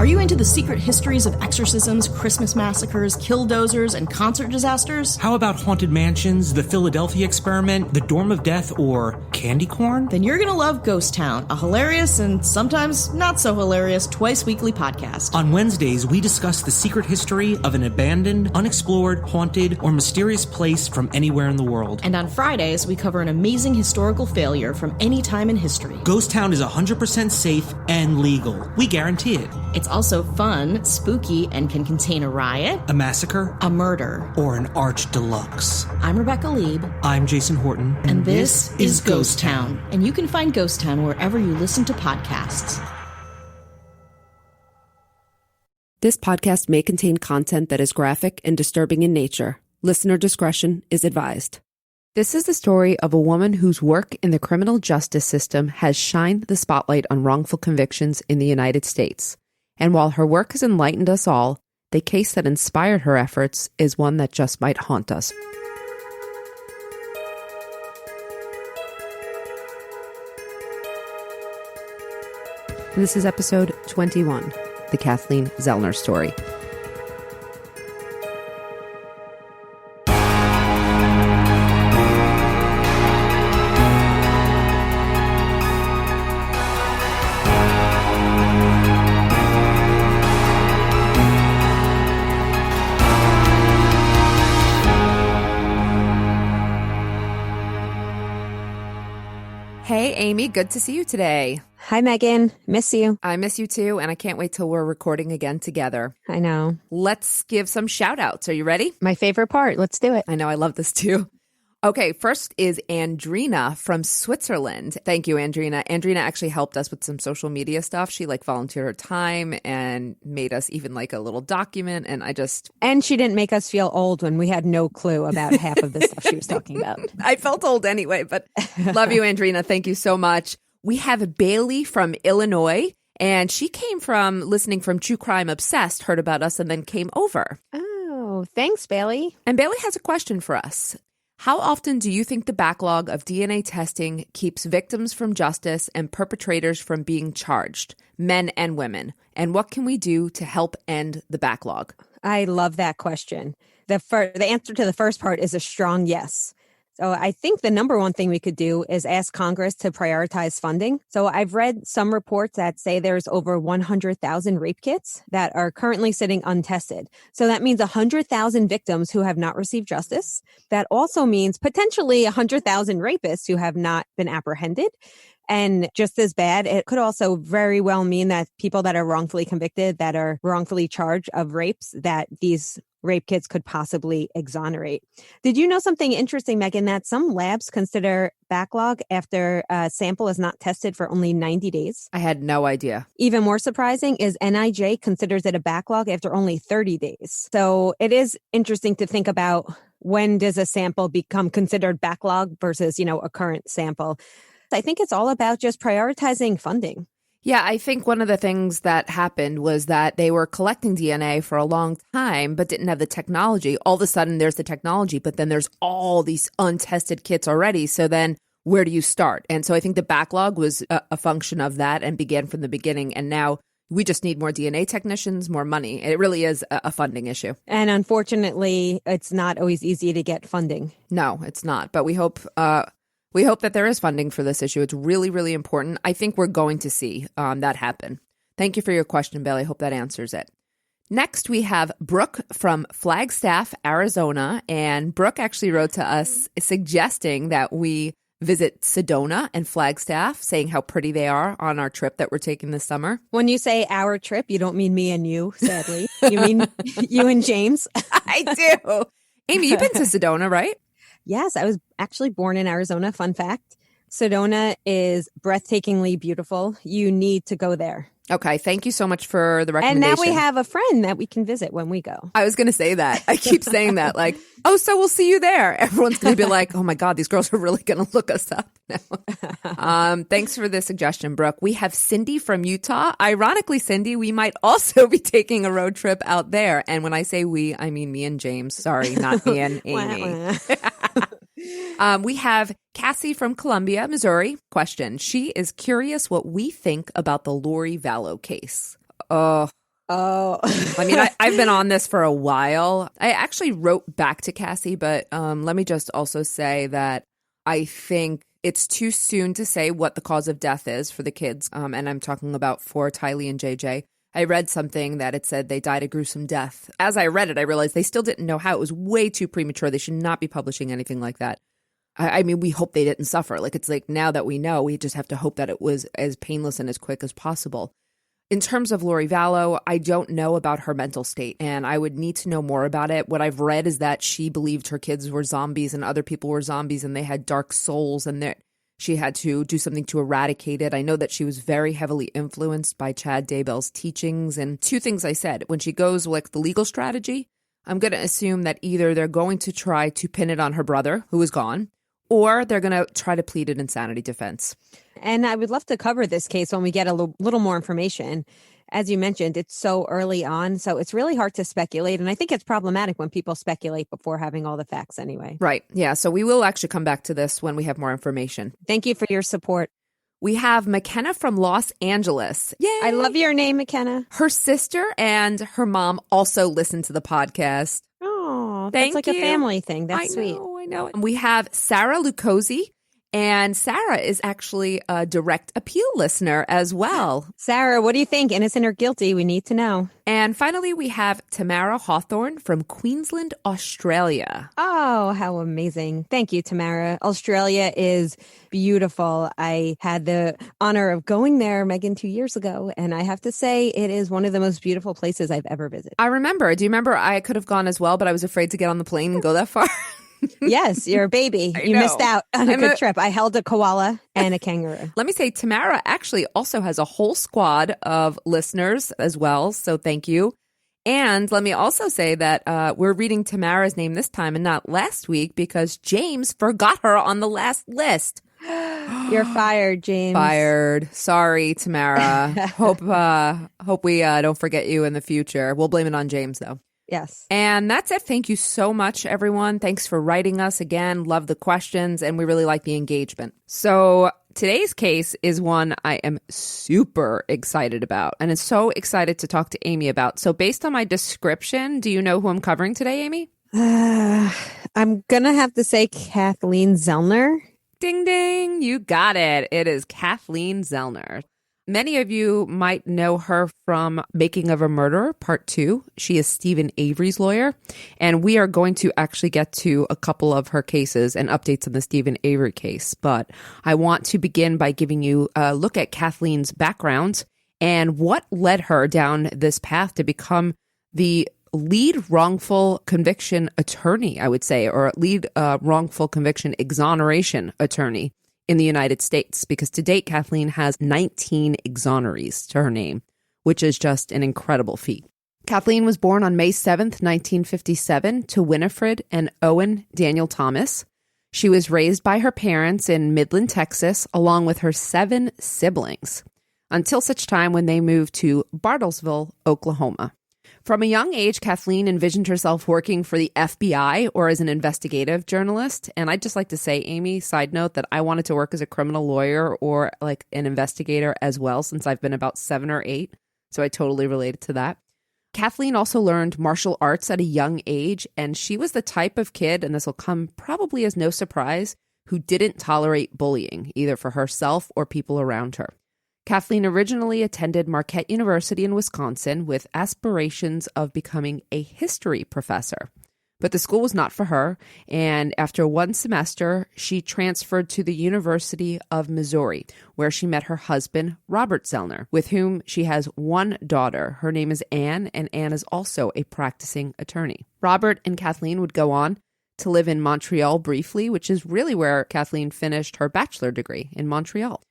Are you into the secret histories of exorcisms, Christmas massacres, killdozers, and concert disasters? How about haunted mansions, the Philadelphia experiment, the Dorm of Death, or candy corn? Then you're going to love Ghost Town, a hilarious and sometimes not so hilarious twice-weekly podcast. On Wednesdays, we discuss the secret history of an abandoned, unexplored, haunted, or mysterious place from anywhere in the world. And on Fridays, we cover an amazing historical failure from any time in history. Ghost Town is 100% safe and legal. We guarantee it. It's also fun, spooky, and can contain a riot, a massacre, a murder, or an arch deluxe. I'm Rebecca Lieb. I'm Jason Horton. And this is Ghost Town. And you can find Ghost Town wherever you listen to podcasts. This podcast may contain content that is graphic and disturbing in nature. Listener discretion is advised. This is the story of a woman whose work in the criminal justice system has shined the spotlight on wrongful convictions in the United States. And while her work has enlightened us all, the case that inspired her efforts is one that just might haunt us. This is episode 21, The Kathleen Zellner Story. Hey, Amy, good to see you today. Hi, Meghan. Miss you. I miss you too, and I can't wait till we're recording again together. I know. Let's give some shout outs. Are you ready? My favorite part. Let's do it. I know, I love this too. Okay, first is Andrina from Switzerland. Thank you, Andrina. Andrina actually helped us with some social media stuff. She volunteered her time and made us even a little document. And she didn't make us feel old when we had no clue about half of the stuff she was talking about. I felt old anyway, but love you, Andrina. Thank you so much. We have Bailey from Illinois, and she came from listening from True Crime Obsessed, heard about us, and then came over. Oh, thanks, Bailey. And Bailey has a question for us. How often do you think the backlog of DNA testing keeps victims from justice and perpetrators from being charged, men and women? And what can we do to help end the backlog? I love that question. The answer to the first part is a strong yes. So I think the number one thing we could do is ask Congress to prioritize funding. So I've read some reports that say there's over 100,000 rape kits that are currently sitting untested. So that means 100,000 victims who have not received justice. That also means potentially 100,000 rapists who have not been apprehended. And just as bad, it could also very well mean that people that are wrongfully convicted, that are wrongfully charged of rapes, that these rape kits could possibly exonerate. Did you know something interesting, Meghan, that some labs consider backlog after a sample is not tested for only 90 days? I had no idea. Even more surprising is NIJ considers it a backlog after only 30 days. So it is interesting to think about, when does a sample become considered backlog versus, a current sample? I think it's all about just prioritizing funding. Yeah, I think one of the things that happened was that they were collecting DNA for a long time, but didn't have the technology. All of a sudden, there's the technology, but then there's all these untested kits already. So then where do you start? And so I think the backlog was a function of that and began from the beginning. And now we just need more DNA technicians, more money. It really is a funding issue. And unfortunately, it's not always easy to get funding. No, it's not. But we hope that there is funding for this issue. It's really, really important. I think we're going to see that happen. Thank you for your question, Bailey. I hope that answers it. Next, we have Brooke from Flagstaff, Arizona. And Brooke actually wrote to us suggesting that we visit Sedona and Flagstaff, saying how pretty they are on our trip that we're taking this summer. When you say our trip, you don't mean me and you, sadly. You mean you and James? I do. Amy, you've been to Sedona, right? Yes, I was actually born in Arizona. Fun fact. Sedona is breathtakingly beautiful. You need to go there. Okay, thank you so much for the recommendation. And now we have a friend that we can visit when we go. I was going to say that. I keep saying that, so we'll see you there. Everyone's going to be like, oh my God, these girls are really going to look us up now. Thanks for the suggestion, Brooke. We have Cindy from Utah. Ironically, Cindy, we might also be taking a road trip out there. And when I say we, I mean me and James. Sorry, not me and Amy. We have Cassie from Columbia, Missouri. Question. She is curious what we think about the Lori Vallow case. Oh, Oh. I mean, I've been on this for a while. I actually wrote back to Cassie, but let me just also say that I think it's too soon to say what the cause of death is for the kids. And I'm talking about for Tylee and JJ. I read something that it said they died a gruesome death. As I read it, I realized they still didn't know how. It was way too premature. They should not be publishing anything like that. I mean, we hope they didn't suffer. Like, it's like now that we know, we just have to hope that it was as painless and as quick as possible. In terms of Lori Vallow, I don't know about her mental state, and I would need to know more about it. What I've read is that she believed her kids were zombies and other people were zombies and they had dark souls and that she had to do something to eradicate it. I know that she was very heavily influenced by Chad Daybell's teachings. And two things I said, when she goes like the legal strategy, I'm going to assume that either they're going to try to pin it on her brother, who is gone, or they're going to try to plead an insanity defense. And I would love to cover this case when we get a little more information. As you mentioned, it's so early on, so it's really hard to speculate. And I think it's problematic when people speculate before having all the facts anyway. Right. Yeah. So we will actually come back to this when we have more information. Thank you for your support. We have McKenna from Los Angeles. Yay! I love your name, McKenna. Her sister and her mom also listen to the podcast. Oh, Thank that's like you. a family thing. That's sweet. I know. And we have Sarah Lucozzi. And Sarah is actually a direct appeal listener as well. Sarah, what do you think? Innocent or guilty? We need to know. And finally, we have Tamara Hawthorne from Queensland, Australia. Oh, how amazing. Thank you, Tamara. Australia is beautiful. I had the honor of going there, Meghan, 2 years ago. And I have to say, it is one of the most beautiful places I've ever visited. I remember. Do you remember I could have gone as well, but I was afraid to get on the plane and go that far? Yes, you're a baby. You missed out on a good trip. I held a koala and a kangaroo. Let me say, Tamara actually also has a whole squad of listeners as well. So thank you. And let me also say that we're reading Tamara's name this time and not last week because James forgot her on the last list. You're fired, James. Fired. Sorry, Tamara. Hope we don't forget you in the future. We'll blame it on James, though. Yes. And that's it. Thank you so much, everyone. Thanks for writing us again. Love the questions, and we really like the engagement. So today's case is one I am super excited about, and I'm so excited to talk to Amy about. So based on my description, do you know who I'm covering today, Amy? I'm going to have to say Kathleen Zellner. Ding, ding. You got it. It is Kathleen Zellner. Many of you might know her from Making of a Murderer, Part 2. She is Steven Avery's lawyer, and we are going to actually get to a couple of her cases and updates on the Steven Avery case. But I want to begin by giving you a look at Kathleen's background and what led her down this path to become the lead wrongful conviction attorney, I would say, or lead wrongful conviction exoneration attorney in the United States, because to date, Kathleen has 19 exonerees to her name, which is just an incredible feat. Kathleen was born on May 7th, 1957 to Winifred and Owen Daniel Thomas. She was raised by her parents in Midland, Texas, along with her 7 siblings, until such time when they moved to Bartlesville, Oklahoma. From a young age, Kathleen envisioned herself working for the FBI or as an investigative journalist. And I'd just like to say, Amy, side note, that I wanted to work as a criminal lawyer or like an investigator as well since I've been about 7 or 8. So I totally related to that. Kathleen also learned martial arts at a young age, and she was the type of kid, and this will come probably as no surprise, who didn't tolerate bullying, either for herself or people around her. Kathleen originally attended Marquette University in Wisconsin with aspirations of becoming a history professor. But the school was not for her, and after 1 semester, she transferred to the University of Missouri, where she met her husband, Robert Zellner, with whom she has 1 daughter. Her name is Anne, and Anne is also a practicing attorney. Robert and Kathleen would go on to live in Montreal briefly, which is really where Kathleen finished her bachelor degree, in Montreal.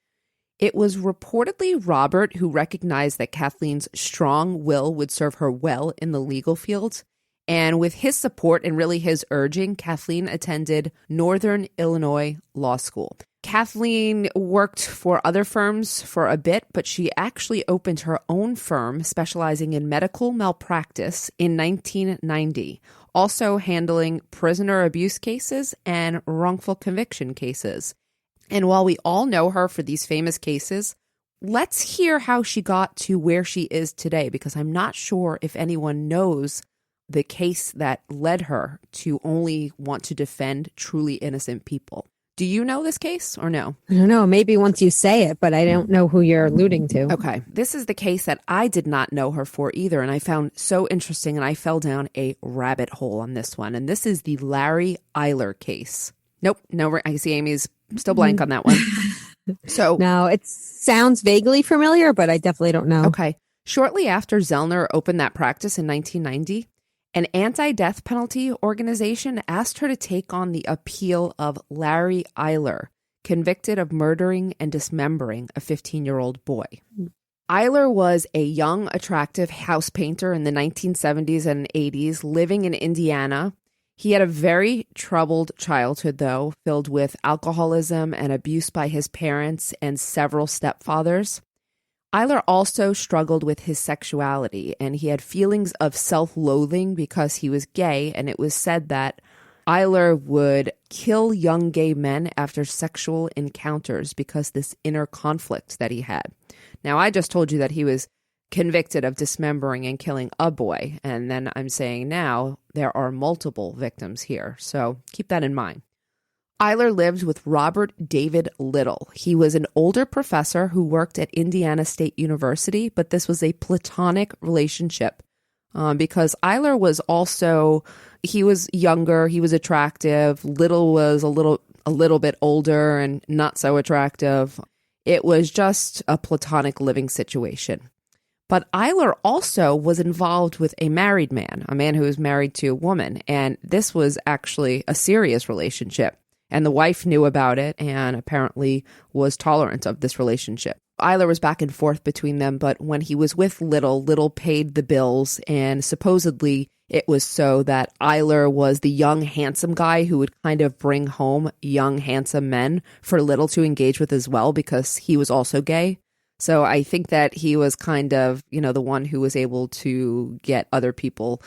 It was reportedly Robert who recognized that Kathleen's strong will would serve her well in the legal field. And with his support and really his urging, Kathleen attended Northern Illinois Law School. Kathleen worked for other firms for a bit, but she actually opened her own firm specializing in medical malpractice in 1990, also handling prisoner abuse cases and wrongful conviction cases. And while we all know her for these famous cases, let's hear how she got to where she is today, because I'm not sure if anyone knows the case that led her to only want to defend truly innocent people. Do you know this case or no? I don't know. Maybe once you say it, but I don't know who you're alluding to. Okay. This is the case that I did not know her for either, and I found so interesting, and I fell down a rabbit hole on this one. And this is the Larry Eyler case. Nope. No, I see Amy's still blank on that one. So no, it sounds vaguely familiar, but I definitely don't know. Okay. Shortly after Zellner opened that practice in 1990, an anti-death penalty organization asked her to take on the appeal of Larry Eyler, convicted of murdering and dismembering a 15-year-old boy. Eyler was a young, attractive house painter in the 1970s and 80s, living in Indiana. He had a very troubled childhood, though, filled with alcoholism and abuse by his parents and several stepfathers. Eyler also struggled with his sexuality, and he had feelings of self-loathing because he was gay, and it was said that Eyler would kill young gay men after sexual encounters because this inner conflict that he had. Now, I just told you that he was convicted of dismembering and killing a boy, and then I'm saying now there are multiple victims here, so keep that in mind. Eyler lived with Robert David Little. He was an older professor who worked at Indiana State University, but this was a platonic relationship because Eyler was also, he was younger, he was attractive. Little was a little bit older and not so attractive. It was just a platonic living situation. But Eyler also was involved with a married man, a man who was married to a woman, and this was actually a serious relationship. And the wife knew about it and apparently was tolerant of this relationship. Eyler was back and forth between them, but when he was with Little, Little paid the bills, and supposedly it was so that Eyler was the young, handsome guy who would kind of bring home young, handsome men for Little to engage with as well, because he was also gay. So I think that he was kind of, the one who was able to get other people.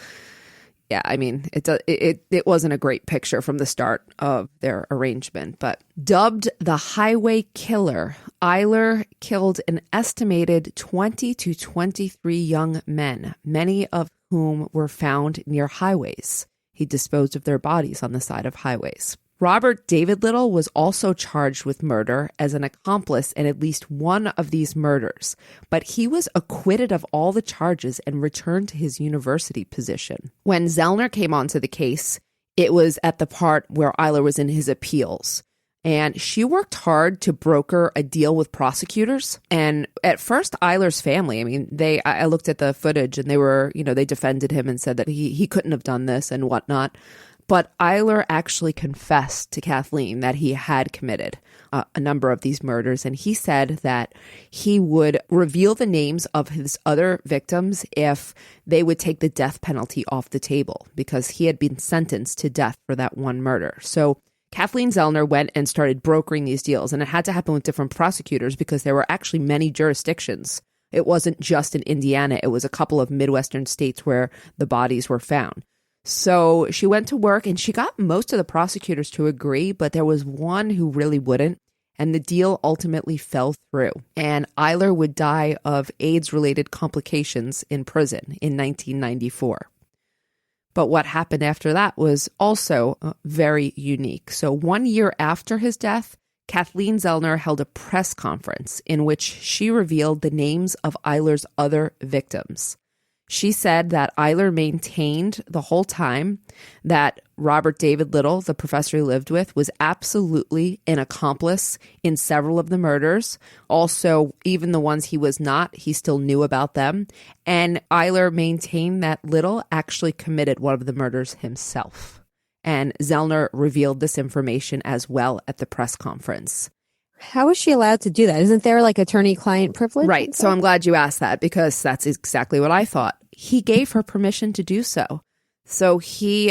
Yeah, I mean, it wasn't a great picture from the start of their arrangement, but dubbed the Highway Killer, Eyler killed an estimated 20 to 23 young men, many of whom were found near highways. He disposed of their bodies on the side of highways. Robert David Little was also charged with murder as an accomplice in at least one of these murders, but he was acquitted of all the charges and returned to his university position. When Zellner came onto the case, it was at the part where Eyler was in his appeals, and she worked hard to broker a deal with prosecutors. And at first, Eyler's family, I looked at the footage and they were, they defended him and said that he couldn't have done this and whatnot. But Eyler actually confessed to Kathleen that he had committed a number of these murders, and he said that he would reveal the names of his other victims if they would take the death penalty off the table, because he had been sentenced to death for that one murder. So Kathleen Zellner went and started brokering these deals, and it had to happen with different prosecutors because there were actually many jurisdictions. It wasn't just in Indiana. It was a couple of Midwestern states where the bodies were found. So she went to work and she got most of the prosecutors to agree, but there was one who really wouldn't. And the deal ultimately fell through. And Eyler would die of AIDS-related complications in prison in 1994. But what happened after that was also very unique. So 1 year after his death, Kathleen Zellner held a press conference in which she revealed the names of Eyler's other victims. She said that Eyler maintained the whole time that Robert David Little, the professor he lived with, was absolutely an accomplice in several of the murders. Also, even the ones he was not, he still knew about them. And Eyler maintained that Little actually committed one of the murders himself. And Zellner revealed this information as well at the press conference. How is she allowed to do that? Isn't there like attorney-client privilege? Right. So I'm glad you asked that, because that's exactly what I thought. He gave her permission to do so. So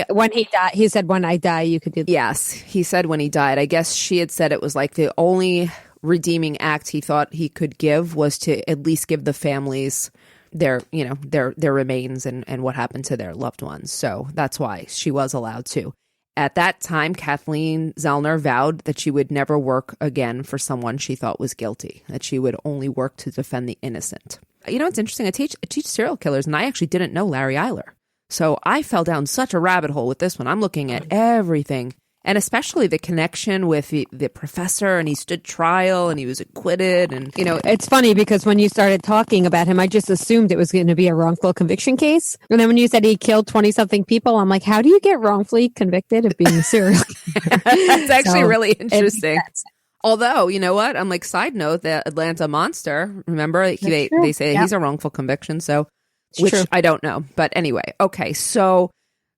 when he died, he said, when I die, you could do that. Yes. He said when he died. I guess she had said it was like the only redeeming act he thought he could give was to at least give the families their remains and what happened to their loved ones. So that's why she was allowed to. At that time, Kathleen Zellner vowed that she would never work again for someone she thought was guilty, that she would only work to defend the innocent. You know, it's interesting. I teach serial killers, and I actually didn't know Larry Eyler. So I fell down such a rabbit hole with this one. I'm looking at everything, and especially the connection with the professor, and he stood trial and he was acquitted. And, you know, It's funny because when you started talking about him, I just assumed it was going to be a wrongful conviction case. And then when you said he killed 20-something people, I'm like, how do you get wrongfully convicted of being a serial killer? That's actually really interesting. Although, you know what? I'm like, side note, the Atlanta Monster, remember, they say he's a wrongful conviction. So, which I don't know. But anyway, okay. So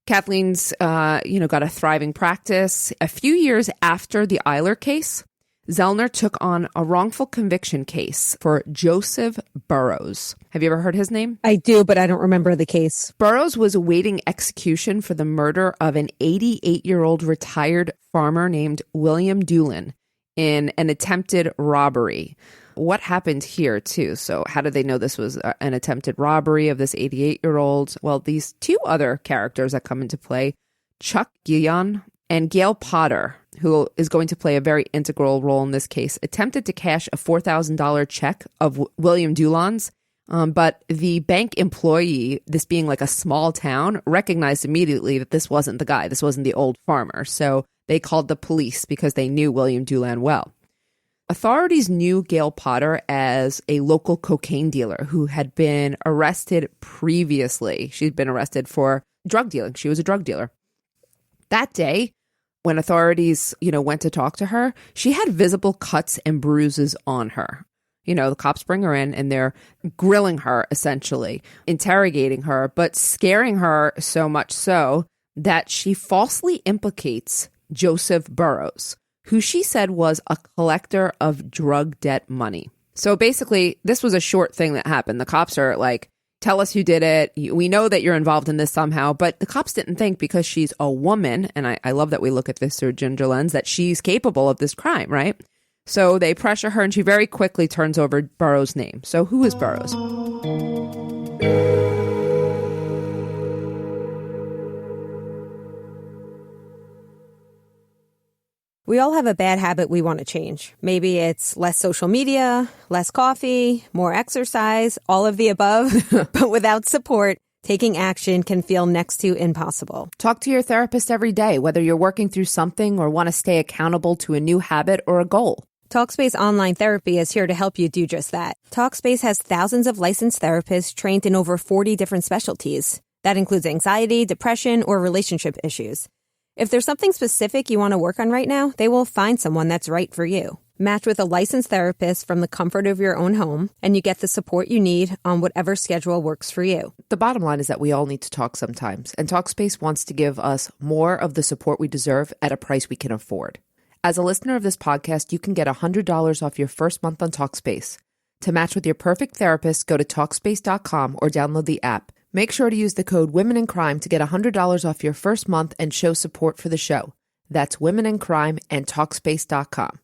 Kathleen's, got a thriving practice. A few years after the Eyler case, Zellner took on a wrongful conviction case for Joseph Burrows. Have you ever heard his name? I do, but I don't remember the case. Burrows was awaiting execution for the murder of an 88-year-old retired farmer named William Doolin in an attempted robbery. What happened here, too? So how did they know this was an attempted robbery of this 88-year-old? Well, these two other characters that come into play, Chuck Guion and Gail Potter, who is going to play a very integral role in this case, attempted to cash a $4,000 check of William Doolin's, but the bank employee, this being like a small town, recognized immediately that this wasn't the guy. This wasn't the old farmer. So they called the police because they knew William Doolin well. Authorities knew Gail Potter as a local cocaine dealer who had been arrested previously. She'd been arrested for drug dealing. She was a drug dealer. That day, when authorities, went to talk to her, she had visible cuts and bruises on her. The cops bring her in and they're grilling her, essentially, interrogating her, but scaring her so much so that she falsely implicates Joseph Burrows, who she said was a collector of drug debt money. So basically, this was a short thing that happened. The cops are like, tell us who did it. We know that you're involved in this somehow. But the cops didn't think, because she's a woman, and I love that we look at this through a gender lens, that she's capable of this crime, right? So they pressure her, and she very quickly turns over Burrows' name. So who is Burrows? We all have a bad habit we want to change. Maybe it's less social media, less coffee, more exercise, all of the above. But without support, taking action can feel next to impossible. Talk to your therapist every day, whether you're working through something or want to stay accountable to a new habit or a goal. Talkspace Online Therapy is here to help you do just that. Talkspace has thousands of licensed therapists trained in over 40 different specialties. That includes anxiety, depression, or relationship issues. If there's something specific you want to work on right now, they will find someone that's right for you. Match with a licensed therapist from the comfort of your own home, and you get the support you need on whatever schedule works for you. The bottom line is that we all need to talk sometimes, and Talkspace wants to give us more of the support we deserve at a price we can afford. As a listener of this podcast, you can get $100 off your first month on Talkspace. To match with your perfect therapist, go to Talkspace.com or download the app. Make sure to use the code Women in Crime to get $100 off your first month and show support for the show. That's Women in Crime and Talkspace.com.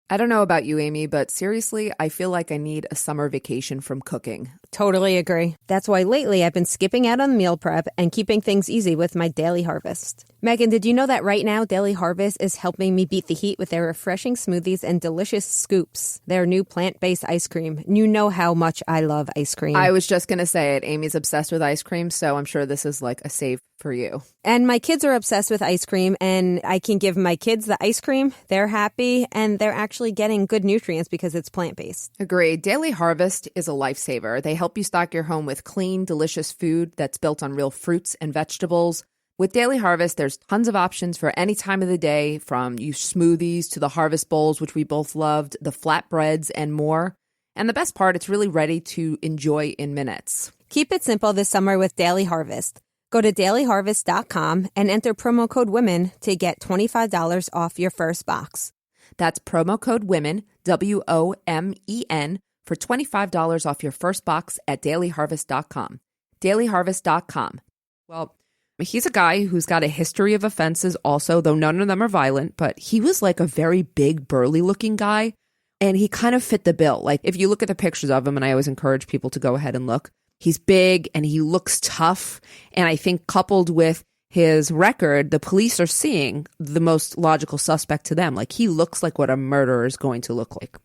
I don't know about you, Amy, but seriously, I feel like I need a summer vacation from cooking. Totally agree. That's why lately I've been skipping out on meal prep and keeping things easy with my Daily Harvest. Meghan, did you know that right now Daily Harvest is helping me beat the heat with their refreshing smoothies and delicious scoops, their new plant-based ice cream? You know how much I love ice cream. I was just going to say it. Amy's obsessed with ice cream, so I'm sure this is like a save for you. And my kids are obsessed with ice cream, and I can give my kids the ice cream. They're happy, and they're actually getting good nutrients because it's plant-based. Agreed. Daily Harvest is a lifesaver. They help you stock your home with clean, delicious food that's built on real fruits and vegetables. With Daily Harvest, there's tons of options for any time of the day, from smoothies to the harvest bowls, which we both loved, the flatbreads, and more. And the best part, it's really ready to enjoy in minutes. Keep it simple this summer with Daily Harvest. Go to dailyharvest.com and enter promo code WOMEN to get $25 off your first box. That's promo code WOMEN, WOMEN, for $25 off your first box at dailyharvest.com. Dailyharvest.com. Well, he's a guy who's got a history of offenses also, though none of them are violent, but he was like a very big, burly-looking guy, and he kind of fit the bill. Like, if you look at the pictures of him, and I always encourage people to go ahead and look, he's big and he looks tough, and I think coupled with his record, the police are seeing the most logical suspect to them. Like, he looks like what a murderer is going to look like.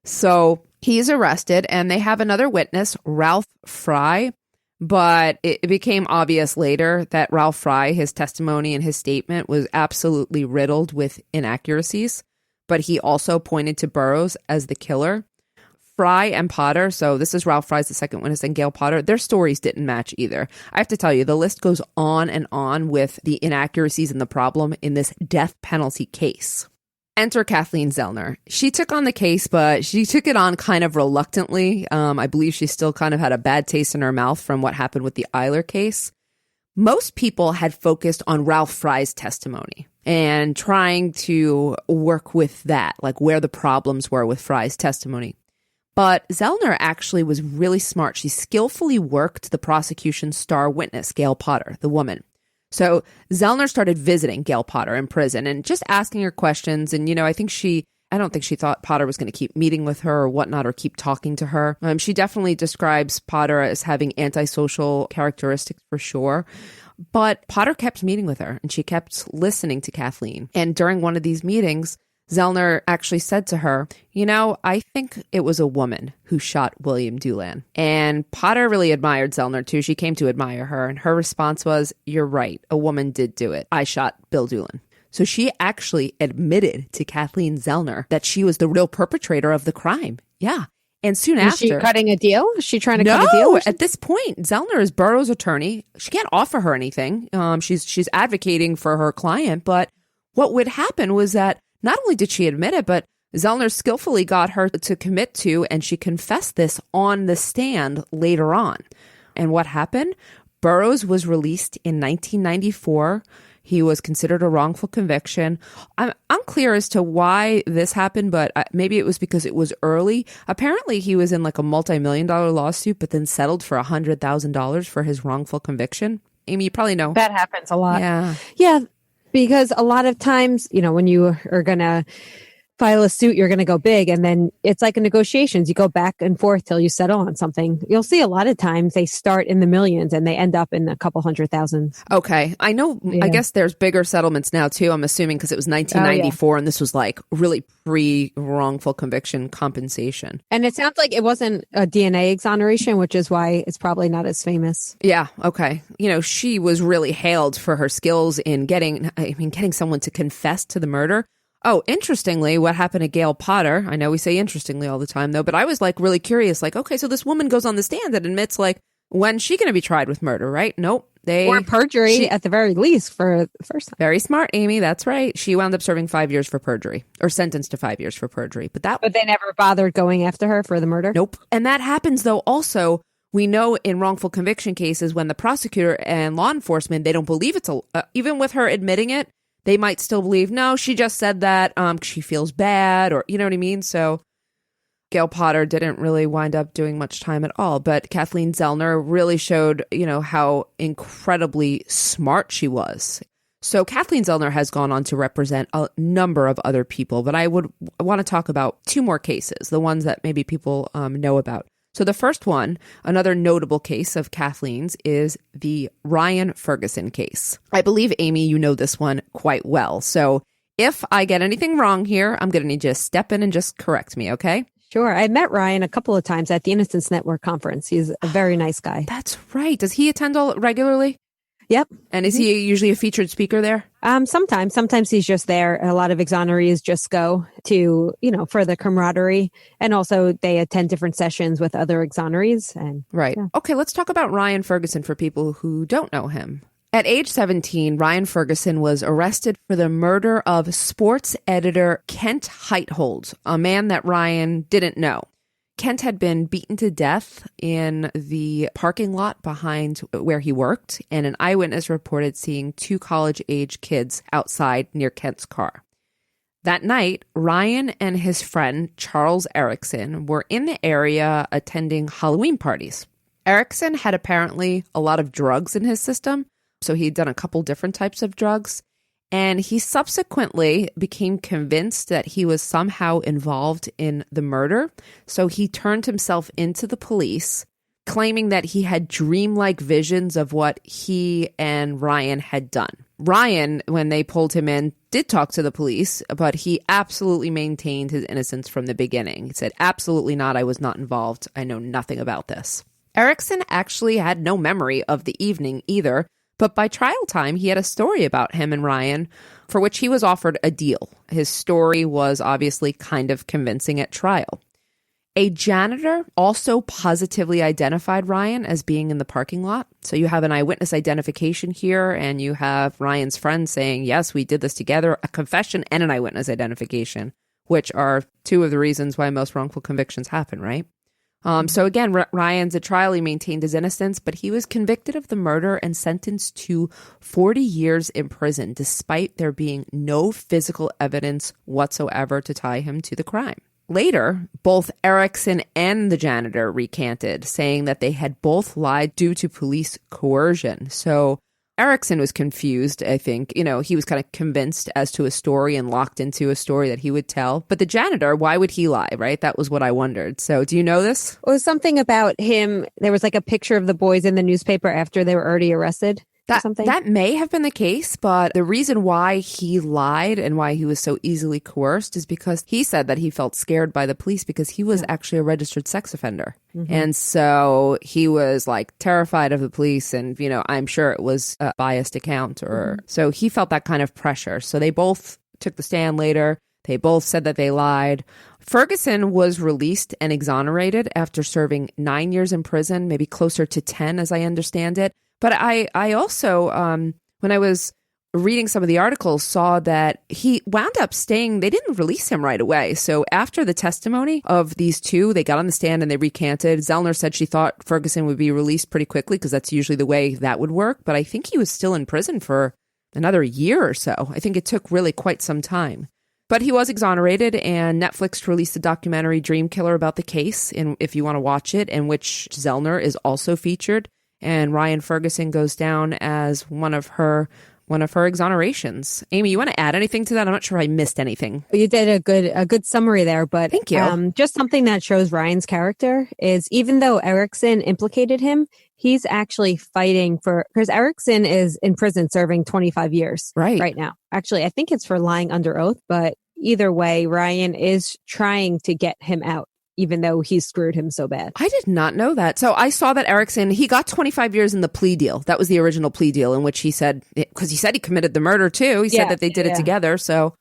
So he's arrested, and they have another witness, Ralph Fry. But it became obvious later that Ralph Fry, his testimony and his statement was absolutely riddled with inaccuracies. But he also pointed to Burrows as the killer. Fry and Potter, so this is Ralph Fry's the second witness, and Gail Potter, their stories didn't match either. I have to tell you, the list goes on and on with the inaccuracies and the problem in this death penalty case. Enter Kathleen Zellner. She took on the case, but she took it on kind of reluctantly. I believe she still kind of had a bad taste in her mouth from what happened with the Eyler case. Most people had focused on Ralph Fry's testimony and trying to work with that, like where the problems were with Fry's testimony. But Zellner actually was really smart. She skillfully worked the prosecution's star witness, Gail Potter, the woman. So Zellner started visiting Gail Potter in prison and just asking her questions. And, I don't think she thought Potter was going to keep meeting with her or whatnot or keep talking to her. She definitely describes Potter as having antisocial characteristics for sure. But Potter kept meeting with her and she kept listening to Kathleen. And during one of these meetings, Zellner actually said to her, I think it was a woman who shot William Doolan. And Potter really admired Zellner too. She came to admire her. And her response was, you're right. A woman did do it. I shot Bill Doolan. So she actually admitted to Kathleen Zellner that she was the real perpetrator of the crime. Yeah. And soon after. Is she cutting a deal? Is she trying to cut a No, deal? at this point, Zellner is Burrows' attorney. She can't offer her anything. She's advocating for her client. But what would happen was that not only did she admit it, but Zellner skillfully got her to commit to, and she confessed this on the stand later on. And what happened? Burrows was released in 1994. He was considered a wrongful conviction. I'm unclear as to why this happened, but maybe it was because it was early. Apparently, he was in like a multi-million-dollar lawsuit, but then settled for $100,000 for his wrongful conviction. Amy, you probably know. That happens a lot. Yeah. Yeah. Because a lot of times, when you are going to file a suit, you're going to go big. And then it's like in negotiations. You go back and forth till you settle on something. You'll see a lot of times they start in the millions and they end up in a couple $100,000. Okay. I know. Yeah. I guess there's bigger settlements now, too. I'm assuming because it was 1994 and this was like really pre-wrongful conviction compensation. And it sounds like it wasn't a DNA exoneration, which is why it's probably not as famous. Yeah. Okay. She was really hailed for her skills in getting someone to confess to the murder. Oh, interestingly, what happened to Gail Potter, I know we say interestingly all the time, though, but I was like really curious, like, okay, so this woman goes on the stand and admits, like, when's she going to be tried with murder, right? Nope. Or perjury at the very least for the first time. Very smart, Amy. That's right. She wound up serving 5 years for perjury, or sentenced to 5 years for perjury. But they never bothered going after her for the murder? Nope. And that happens, though, also. We know in wrongful conviction cases when the prosecutor and law enforcement, they don't believe it's even with her admitting it, they might still believe, no, she just said that she feels bad, or you know what I mean? So Gail Potter didn't really wind up doing much time at all. But Kathleen Zellner really showed, how incredibly smart she was. So Kathleen Zellner has gone on to represent a number of other people, but I want to talk about two more cases, the ones that maybe people know about. So the first one, another notable case of Kathleen's, is the Ryan Ferguson case. I believe, Amy, you know this one quite well. So if I get anything wrong here, I'm going to need you to step in and just correct me, okay? Sure. I met Ryan a couple of times at the Innocence Network conference. He's a very nice guy. That's right. Does he attend regularly? Yep. And is he usually a featured speaker there? Sometimes he's just there. A lot of exonerees just go to, for the camaraderie. And also they attend different sessions with other exonerees. Right. Yeah. Okay, let's talk about Ryan Ferguson for people who don't know him. At age 17, Ryan Ferguson was arrested for the murder of sports editor Kent Heithold, a man that Ryan didn't know. Kent had been beaten to death in the parking lot behind where he worked, and an eyewitness reported seeing two college-age kids outside near Kent's car. That night, Ryan and his friend Charles Erickson were in the area attending Halloween parties. Erickson had apparently a lot of drugs in his system, so he'd done a couple different types of drugs. And he subsequently became convinced that he was somehow involved in the murder. So he turned himself into the police, claiming that he had dreamlike visions of what he and Ryan had done. Ryan, when they pulled him in, did talk to the police, but he absolutely maintained his innocence from the beginning. He said, absolutely not. I was not involved. I know nothing about this. Erickson actually had no memory of the evening either, but by trial time, he had a story about him and Ryan for which he was offered a deal. His story was obviously kind of convincing at trial. A janitor also positively identified Ryan as being in the parking lot. So you have an eyewitness identification here, and you have Ryan's friend saying, yes, we did this together, a confession and an eyewitness identification, which are two of the reasons why most wrongful convictions happen, right? So again, Ryan's at trial, he maintained his innocence, but he was convicted of the murder and sentenced to 40 years in prison, despite there being no physical evidence whatsoever to tie him to the crime. Later, both Erickson and the janitor recanted, saying that they had both lied due to police coercion. So Erickson was confused, I think. You know, he was kind of convinced as to a story and locked into a story that he would tell. But the janitor, why would he lie, right? That was what I wondered. So do you know this? It was something about him. There was like a picture of the boys in the newspaper after they were already arrested. That may have been the case, but the reason why he lied and why he was so easily coerced is because he said that he felt scared by the police because he was actually a registered sex offender. Mm-hmm. And so he was like terrified of the police, and, you know, I'm sure it was a biased account so he felt that kind of pressure. So they both took the stand later. They both said that they lied. Ferguson was released and exonerated after serving 9 years in prison, maybe closer to 10 as I understand it. But I also, when I was reading some of the articles, saw that he wound up staying. They didn't release him right away. So after the testimony of these two, they got on the stand and they recanted. Zellner said she thought Ferguson would be released pretty quickly because that's usually the way that would work. But I think he was still in prison for another year or so. I think it took really quite some time. But he was exonerated, and Netflix released a documentary, Dream Killer, about the case, if you want to watch it, in which Zellner is also featured. And Ryan Ferguson goes down as one of her exonerations. Amy, you want to add anything to that? I'm not sure I missed anything. You did a good summary there, but thank you. Just something that shows Ryan's character is even though Erickson implicated him, he's actually fighting because Erickson is in prison serving 25 years right now. Actually, I think it's for lying under oath, but either way, Ryan is trying to get him out, even though he screwed him so bad. I did not know that. So I saw that Erickson, he got 25 years in the plea deal. That was the original plea deal in which he said, because he said he committed the murder too. He said that they did it together. So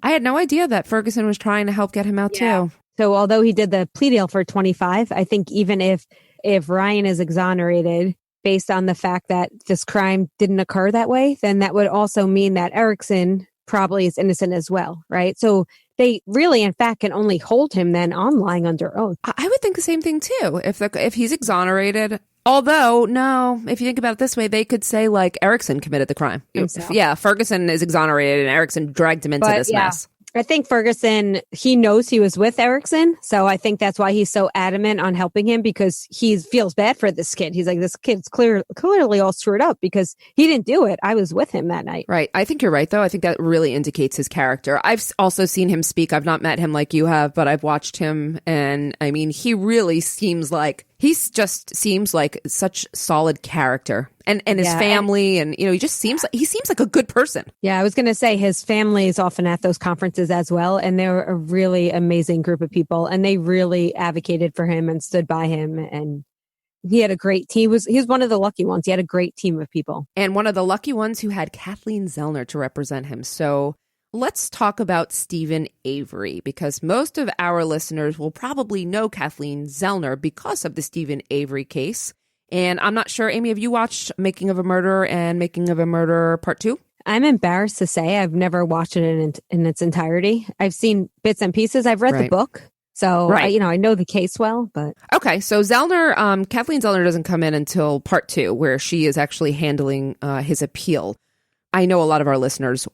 I had no idea that Ferguson was trying to help get him out too. So although he did the plea deal for 25, I think even if Ryan is exonerated based on the fact that this crime didn't occur that way, then that would also mean that Erickson probably is innocent as well, right? So they really, in fact, can only hold him then on lying under oath. I would think the same thing too. If he's exonerated, although, no, if you think about it this way, they could say like Erickson committed the crime. So. Yeah, Ferguson is exonerated and Erickson dragged him into this mess. I think Ferguson, he knows he was with Erickson. So I think that's why he's so adamant on helping him, because he feels bad for this kid. He's like, this kid's clearly all screwed up because he didn't do it. I was with him that night. Right. I think you're right, though. I think that really indicates his character. I've also seen him speak. I've not met him like you have, but I've watched him. And I mean, he really seems like such solid character, and his family, and he just seems like a good person. Yeah, I was going to say his family is often at those conferences as well, and they're a really amazing group of people, and they really advocated for him and stood by him, and he had a great team. He was one of the lucky ones. He had a great team of people, and one of the lucky ones who had Kathleen Zellner to represent him. So let's talk about Steven Avery, because most of our listeners will probably know Kathleen Zellner because of the Steven Avery case. And I'm not sure, Amy, have you watched Making of a Murderer and Making of a Murderer Part 2? I'm embarrassed to say I've never watched it in its entirety. I've seen bits and pieces. I've read the book. So, I know the case well, but... Okay, so Kathleen Zellner doesn't come in until Part 2, where she is actually handling his appeal. I know a lot of our listeners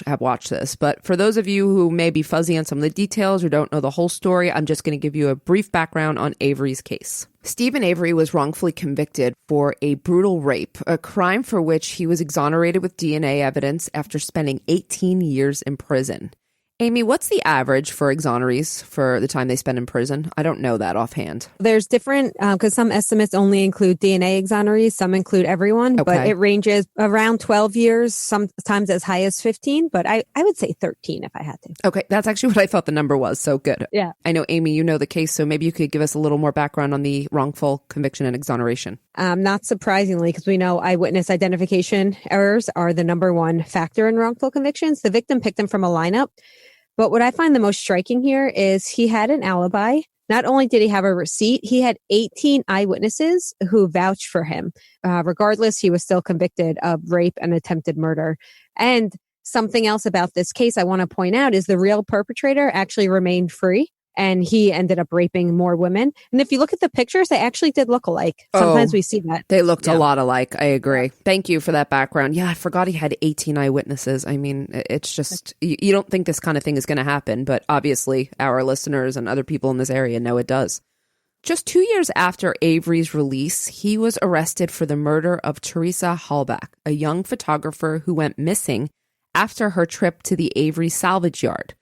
have watched this, but for those of you who may be fuzzy on some of the details or don't know the whole story, I'm just going to give you a brief background on Avery's case. Steven Avery was wrongfully convicted for a brutal rape, a crime for which he was exonerated with DNA evidence after spending 18 years in prison. Amy, what's the average for exonerees for the time they spend in prison? I don't know that offhand. There's different, because some estimates only include DNA exonerees, some include everyone, but it ranges around 12 years, sometimes as high as 15, but I would say 13 if I had to. Okay, that's actually what I thought the number was, so good. Yeah. I know, Amy, you know the case, so maybe you could give us a little more background on the wrongful conviction and exoneration. Not surprisingly, because we know eyewitness identification errors are the number one factor in wrongful convictions. The victim picked them from a lineup. But what I find the most striking here is he had an alibi. Not only did he have a receipt, he had 18 eyewitnesses who vouched for him. Regardless, he was still convicted of rape and attempted murder. And something else about this case I want to point out is the real perpetrator actually remained free. And he ended up raping more women. And if you look at the pictures, they actually did look alike. Sometimes we see that. They looked a lot alike. I agree. Thank you for that background. Yeah, I forgot he had 18 eyewitnesses. I mean, it's just, you don't think this kind of thing is going to happen, but obviously our listeners and other people in this area know it does. Just 2 years after Avery's release, he was arrested for the murder of Teresa Halbach, a young photographer who went missing after her trip to the Avery salvage yard.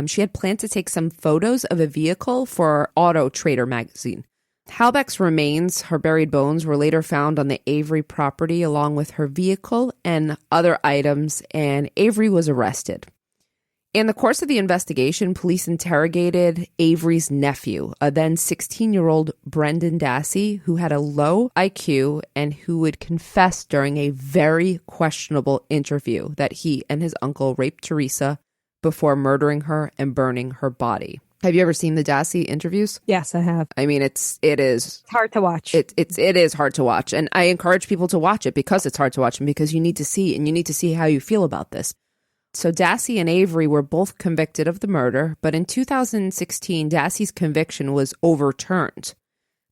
She had planned to take some photos of a vehicle for Auto Trader magazine. Halbach's remains, her buried bones, were later found on the Avery property along with her vehicle and other items, and Avery was arrested. In the course of the investigation, police interrogated Avery's nephew, a then 16-year-old Brendan Dassey, who had a low IQ and who would confess during a very questionable interview that he and his uncle raped Teresa before murdering her and burning her body. Have you ever seen the Dassey interviews? Yes, I have. I mean, it is hard to watch. It is hard to watch, and I encourage people to watch it because it's hard to watch and because you need to see how you feel about this. So Dassey and Avery were both convicted of the murder, but in 2016, Dassey's conviction was overturned.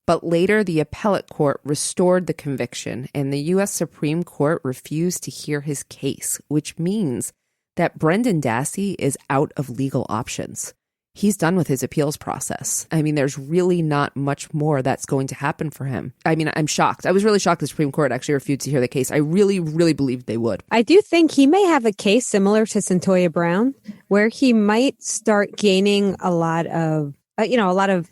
But later, the appellate court restored the conviction, and the U.S. Supreme Court refused to hear his case, which means that Brendan Dassey is out of legal options. He's done with his appeals process. I mean, there's really not much more that's going to happen for him. I mean, I'm shocked. I was really shocked the Supreme Court actually refused to hear the case. I really, really believed they would. I do think he may have a case similar to Cyntoia Brown, where he might start gaining a lot of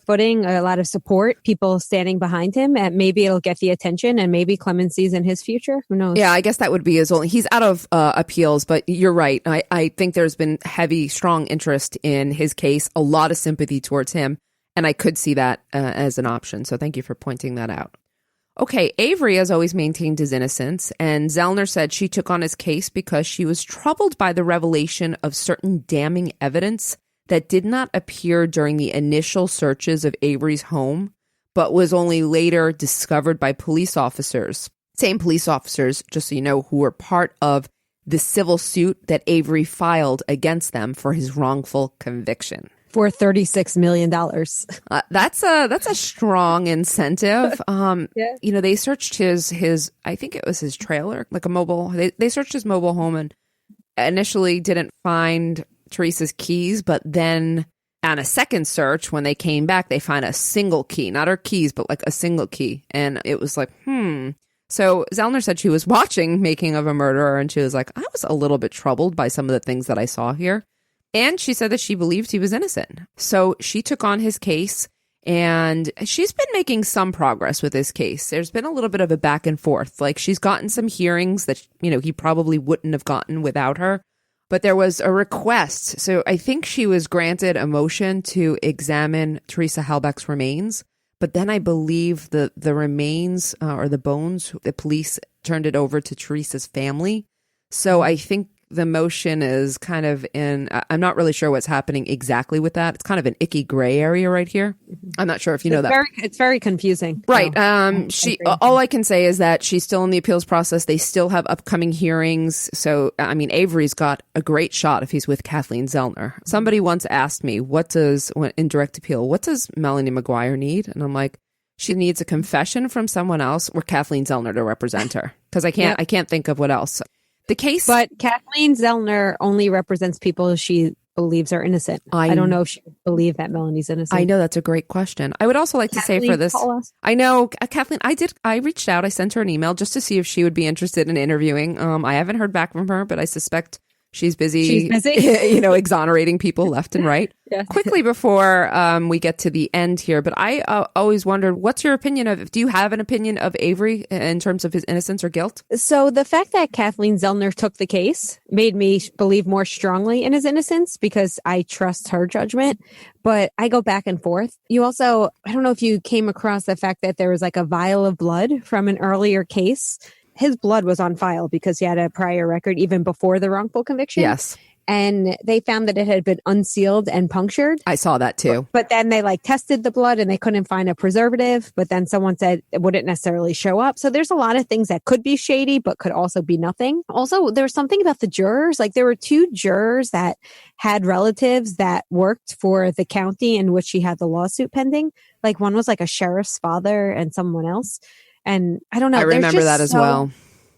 footing, a lot of support, people standing behind him, and maybe it'll get the attention and maybe clemency's in his future. Who knows? Yeah, I guess that would be his only. He's out of appeals, but you're right. I think there's been heavy, strong interest in his case, a lot of sympathy towards him, and I could see that as an option. So thank you for pointing that out. Okay, Avery has always maintained his innocence, and Zellner said she took on his case because she was troubled by the revelation of certain damning evidence that did not appear during the initial searches of Avery's home, but was only later discovered by police officers. Same police officers, just so you know, who were part of the civil suit that Avery filed against them for his wrongful conviction. For $36 million. That's a strong incentive. Yeah. You know, they searched his I think it was his trailer, like a mobile. They searched his mobile home and initially didn't find Teresa's keys, but then on a second search, when they came back, they found a single key, not her keys, but like a single key. And it was like, So Zellner said she was watching Making of a Murderer, and she was like, I was a little bit troubled by some of the things that I saw here. And she said that she believed he was innocent. So she took on his case, and she's been making some progress with his case. There's been a little bit of a back and forth. Like, she's gotten some hearings that, he probably wouldn't have gotten without her. But there was a request. So I think she was granted a motion to examine Teresa Halbach's remains. But then I believe the remains or the bones, the police turned it over to Teresa's family. So I think the motion is kind of I'm not really sure what's happening exactly with that. It's kind of an icky gray area right here. I'm not sure if you know that. It's very confusing. Right. All I can say is that she's still in the appeals process. They still have upcoming hearings. So, I mean, Avery's got a great shot if he's with Kathleen Zellner. Somebody once asked me, in direct appeal, what does Melanie McGuire need? And I'm like, she needs a confession from someone else or Kathleen Zellner to represent her. Because I can't think of what else. The case, but Kathleen Zellner only represents people she believes are innocent. I don't know if she would believe that Melanie's innocent. I know, that's a great question. I would also like Kathleen, to say for this, I know Kathleen. I reached out. I sent her an email just to see if she would be interested in interviewing. I haven't heard back from her, but I suspect She's busy, exonerating people left and right. Yeah. Quickly before we get to the end here, but I always wondered, what's your opinion do you have an opinion of Avery in terms of his innocence or guilt? So the fact that Kathleen Zellner took the case made me believe more strongly in his innocence because I trust her judgment. But I go back and forth. You also, I don't know if you came across the fact that there was like a vial of blood from an earlier case. His blood was on file because he had a prior record even before the wrongful conviction. Yes. And they found that it had been unsealed and punctured. I saw that too. But then they tested the blood and they couldn't find a preservative. But then someone said it wouldn't necessarily show up. So there's a lot of things that could be shady, but could also be nothing. Also, there was something about the jurors. There were 2 jurors that had relatives that worked for the county in which she had the lawsuit pending. One was a sheriff's father and someone else. And I don't know. I remember that as well.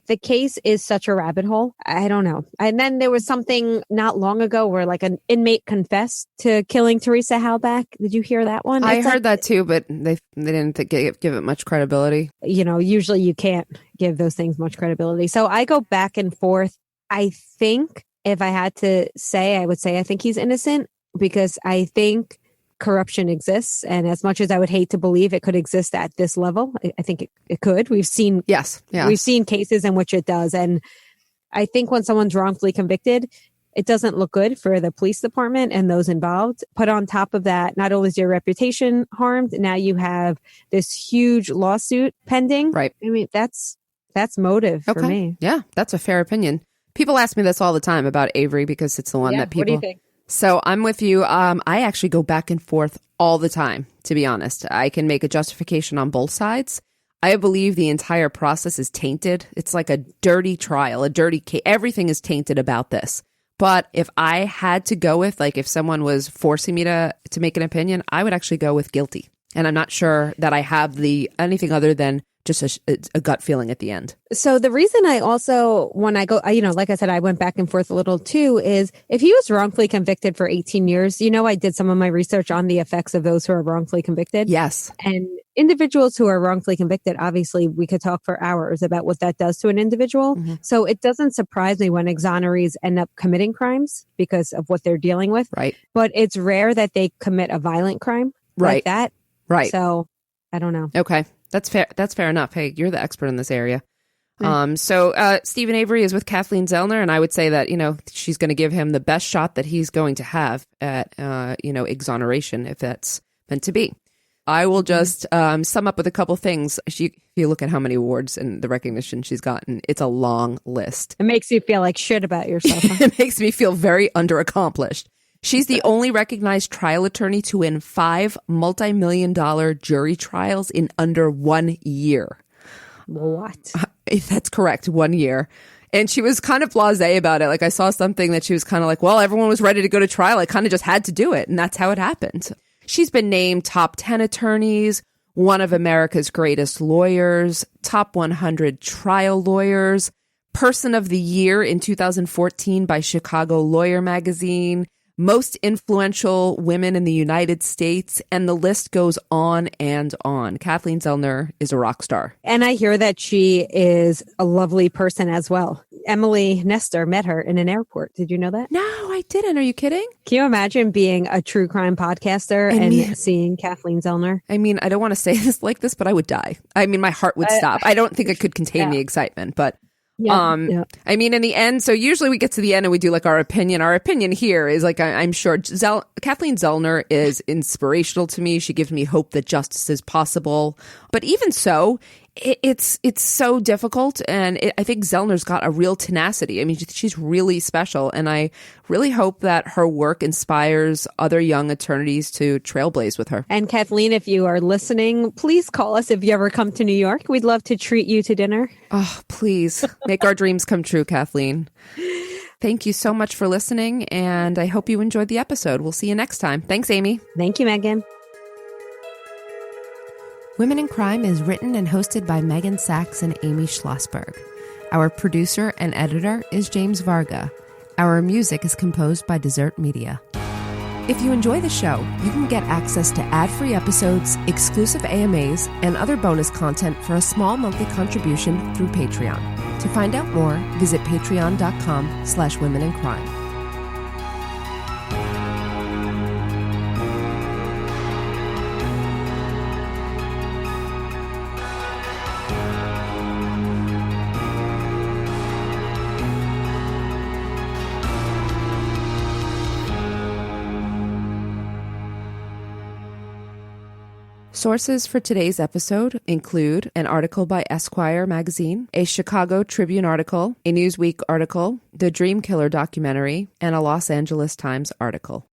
The case is such a rabbit hole. I don't know. And then there was something not long ago where an inmate confessed to killing Teresa Halbach. Did you hear that one? I heard that too, but they didn't give it much credibility. Usually you can't give those things much credibility. So I go back and forth. I think if I had to say, I would say I think he's innocent because I think corruption exists. And as much as I would hate to believe it could exist at this level, I think it could. We've seen we've seen cases in which it does. And I think when someone's wrongfully convicted, it doesn't look good for the police department and those involved. Put on top of that, not only is your reputation harmed, now you have this huge lawsuit pending. Right. I mean, that's motive for me. Yeah, that's a fair opinion. People ask me this all the time about Avery because it's the one that people... What do you think? So I'm with you. I actually go back and forth all the time, to be honest. I can make a justification on both sides. I believe the entire process is tainted. It's like a dirty trial, a dirty case. Everything is tainted about this. But if I had to go with, if someone was forcing me to make an opinion, I would actually go with guilty. And I'm not sure that I have anything other than just a gut feeling at the end. So the reason I also, when I go, like I said, I went back and forth a little too, is if he was wrongfully convicted for 18 years, I did some of my research on the effects of those who are wrongfully convicted. Yes. And individuals who are wrongfully convicted, obviously we could talk for hours about what that does to an individual. Mm-hmm. So it doesn't surprise me when exonerees end up committing crimes because of what they're dealing with. Right. But it's rare that they commit a violent crime like that. Right. So I don't know. Okay. That's fair. That's fair enough. Hey, you're the expert in this area. So Steven Avery is with Kathleen Zellner, and I would say that, she's going to give him the best shot that he's going to have at, exoneration, if that's meant to be. I will just sum up with a couple things. If you look at how many awards and the recognition she's gotten, it's a long list. It makes you feel like shit about yourself. Huh? It makes me feel very underaccomplished. She's the only recognized trial attorney to win 5 multi-million-dollar jury trials in under 1 year. What? That's correct, 1 year. And she was kind of blasé about it. I saw something that she was kind of well, everyone was ready to go to trial. I kind of just had to do it. And that's how it happened. She's been named top 10 attorneys, one of America's greatest lawyers, top 100 trial lawyers, person of the year in 2014 by Chicago Lawyer magazine, most influential women in the United States, and the list goes on and on. Kathleen Zellner is a rock star. And I hear that she is a lovely person as well. Emily Nestor met her in an airport. Did you know that? No, I didn't. Are you kidding? Can you imagine being a true crime podcaster and seeing Kathleen Zellner? I mean, I don't want to say this like this, but I would die. I mean, my heart would stop. I don't think I could contain the excitement, but... Yeah. I mean, in the end, so usually we get to the end and we do our opinion. Our opinion here is I'm sure Kathleen Zellner is inspirational to me. She gives me hope that justice is possible. But even so, it's so difficult. And I think Zellner's got a real tenacity. I mean, she's really special. And I really hope that her work inspires other young attorneys to trailblaze with her. And Kathleen, if you are listening, please call us if you ever come to New York. We'd love to treat you to dinner. Oh, please make our dreams come true, Kathleen. Thank you so much for listening. And I hope you enjoyed the episode. We'll see you next time. Thanks, Amy. Thank you, Meghan. Women in Crime is written and hosted by Meghan Sachs and Amy Shlosberg. Our producer and editor is James Varga. Our music is composed by Desert Media. If you enjoy the show, you can get access to ad-free episodes, exclusive AMAs, and other bonus content for a small monthly contribution through Patreon. To find out more, visit patreon.com/womenincrime. Sources for today's episode include an article by Esquire magazine, a Chicago Tribune article, a Newsweek article, the Dream Killer documentary, and a Los Angeles Times article.